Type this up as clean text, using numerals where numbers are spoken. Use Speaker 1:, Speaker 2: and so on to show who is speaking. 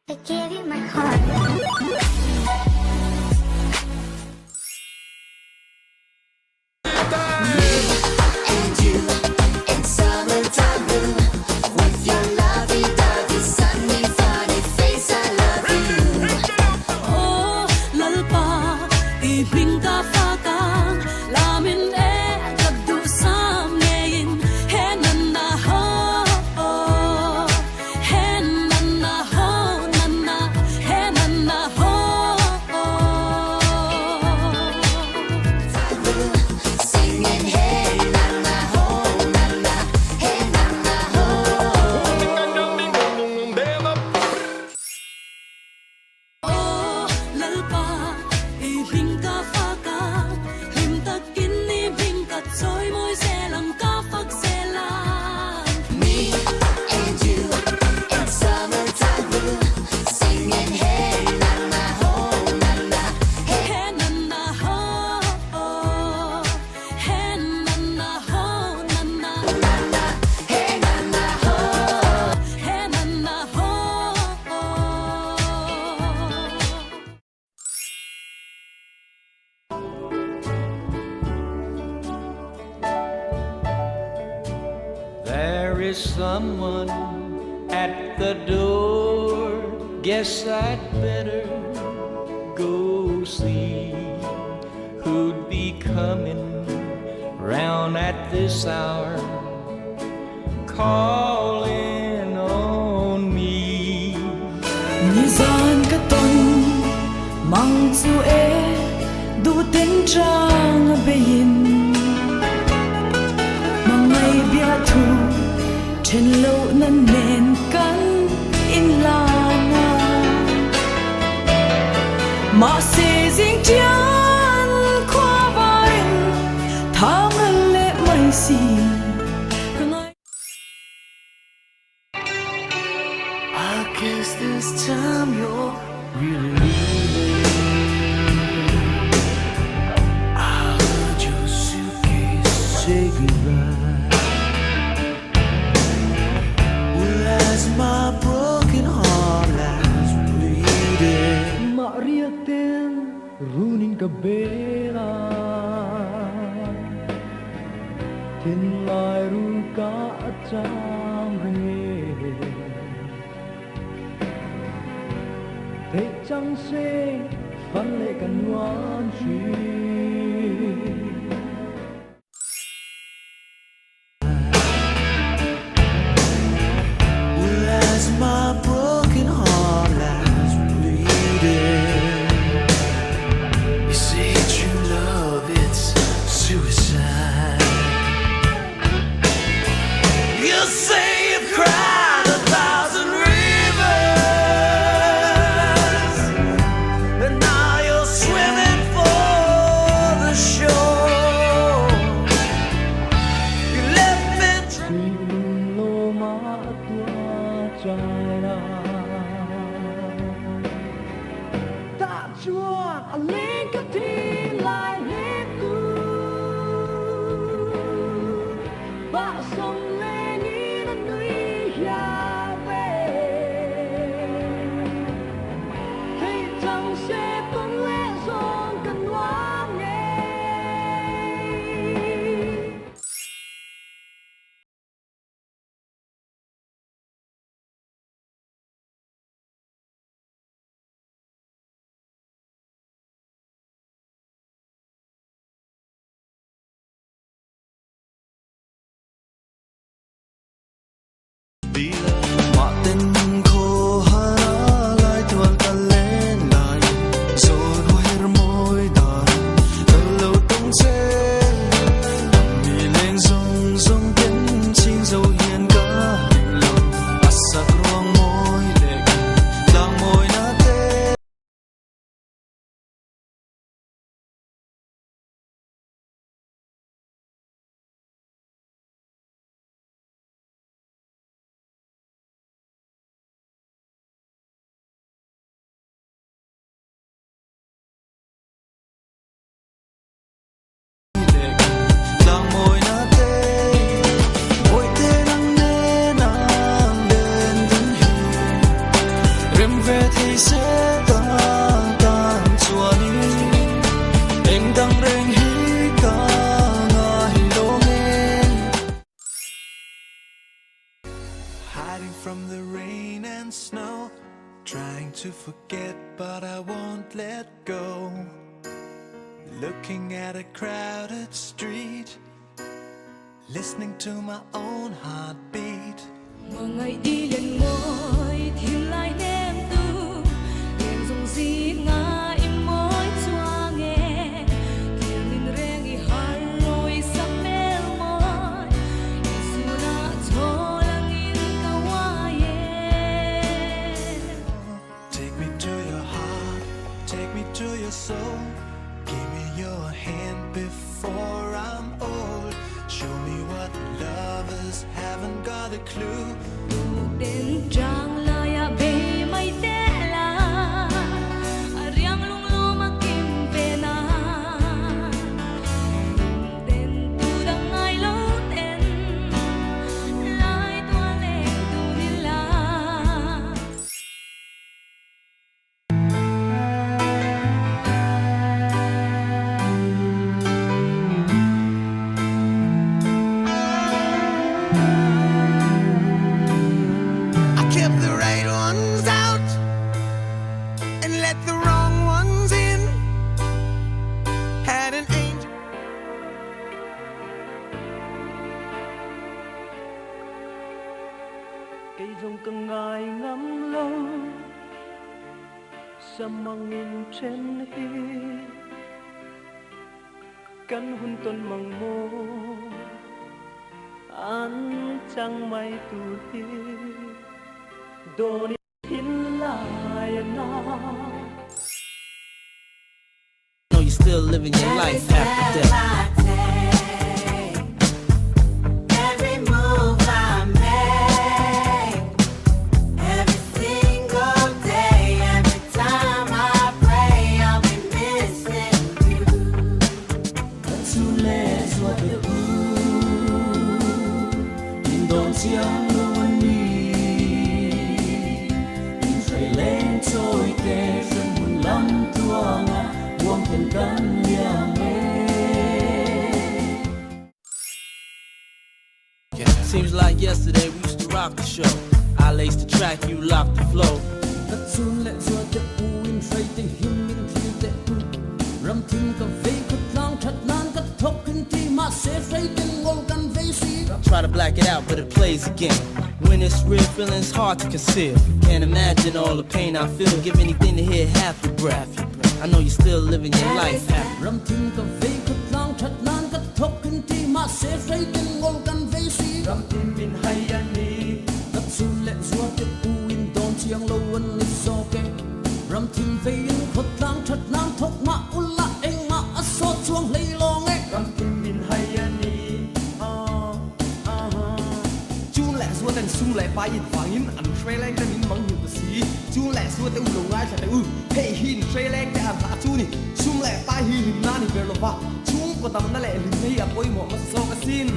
Speaker 1: I gave you my heart. And you in summertime blue with your lovey-dovey sunny funny face. I love you.
Speaker 2: Oh, lalpa, ibing ka fakang lamin kaddu samneyin henna ho, henna ho, nanna henna ho.
Speaker 1: Singing hey na na ho, na na, hey na na ho.
Speaker 2: Oh, lalpa, ibing ka fakang himtak inibing ka tsoy moy selang ka pagselang.
Speaker 1: Me and you in summertime blue, singing hey na na ho, na na, hey.
Speaker 2: Henna ho, henna ho, nanna
Speaker 1: Hey na na ho.
Speaker 2: henna ho.
Speaker 3: There is someone at the door. Guess I'd better go see who'd be coming round at this hour, calling on me.
Speaker 2: Nizan ka ton mang chu e du ten trang bein mangai bia thu chen lo nan nen kan in lana ma se jing tian kwa vain thang le mai si
Speaker 3: I guess this time you're really leaving. I heard your suitcase say goodbye. Well, as my broken heart lies bleeding, Maria ten runin kabela, tin lai run ka achang hang thế chẳng sẽ phân lệ cần ngoan truy
Speaker 4: to forget, but I won't let go. Looking at a crowded street, listening to my own heartbeat.
Speaker 2: Mà ngày đi liền ngồi tìm lại đêm tư, liền dùng gì ngã im mỏi choa nghe, kia linh reng i har rồi sắp mel mỏi, isura cho lang in kawaye.
Speaker 4: Take me to your heart, take me to your soul. Give me your hand before I'm old. Show me what lovers haven't got a clue.
Speaker 2: Đến trang la ya be mai te la, riang lung lo ma kim ve na. Đến tu dang ai lo ten, lai tua le tu ni la.
Speaker 3: I kept the right ones out and let the wrong ones in. Had an angel.
Speaker 5: Cây rồng càng ngày ngắm lâu, sa mangin trên hi, căn hun ton mang mo, an chang mai tu hi, đôi hin lại na.
Speaker 6: Know you're still living your life after death.
Speaker 1: Every move I make, every single day, every time I pray, I'll be missing you.
Speaker 2: Too late what the in don't chiang luôn đi, in say lên trôi kề dân buồn lắm tua ngà, buông tình căn liang mê.
Speaker 6: Seems like yesterday we used to rock the show. I laced the track, you locked the flow.
Speaker 7: Thật xuân lệ xua tệ u in say tình hiểm in thiên tệ u ram thiên ka vei khut lang thật nan ka thok kinh ti ma se say tình ngol kan vei si.
Speaker 6: Try to black it out, but it plays again. When it's real, feeling's hard to conceal. Can't imagine all the pain I feel. Give anything to hear half your breath. I know you're still living your life after.
Speaker 7: Ram thiên ka vei khut lang thật nan ka thok kinh ti ma se say tình ngol kan vei si.
Speaker 5: Ram tim min hay ani,
Speaker 7: Thật xuân lệ xua tệ u in don chiang lo an ni so ke ram thiên vei in khut lang thật nan thok ma ulla eng ma aso chuang lei long e.
Speaker 5: ram tim min hay ani.
Speaker 8: Chú lẹ xua tên sung lẹ ba in vàng in ăn trê leng tên in mong hiểu the sea. Chú lẹ xua tên ulung ai thật u hey hin trê leng tên ăn hạ chú ni sung lẹ ba hi lim na ni ver lo ba chung có tầm na lẹ lim hay à bôi mỏ mà so cái xin.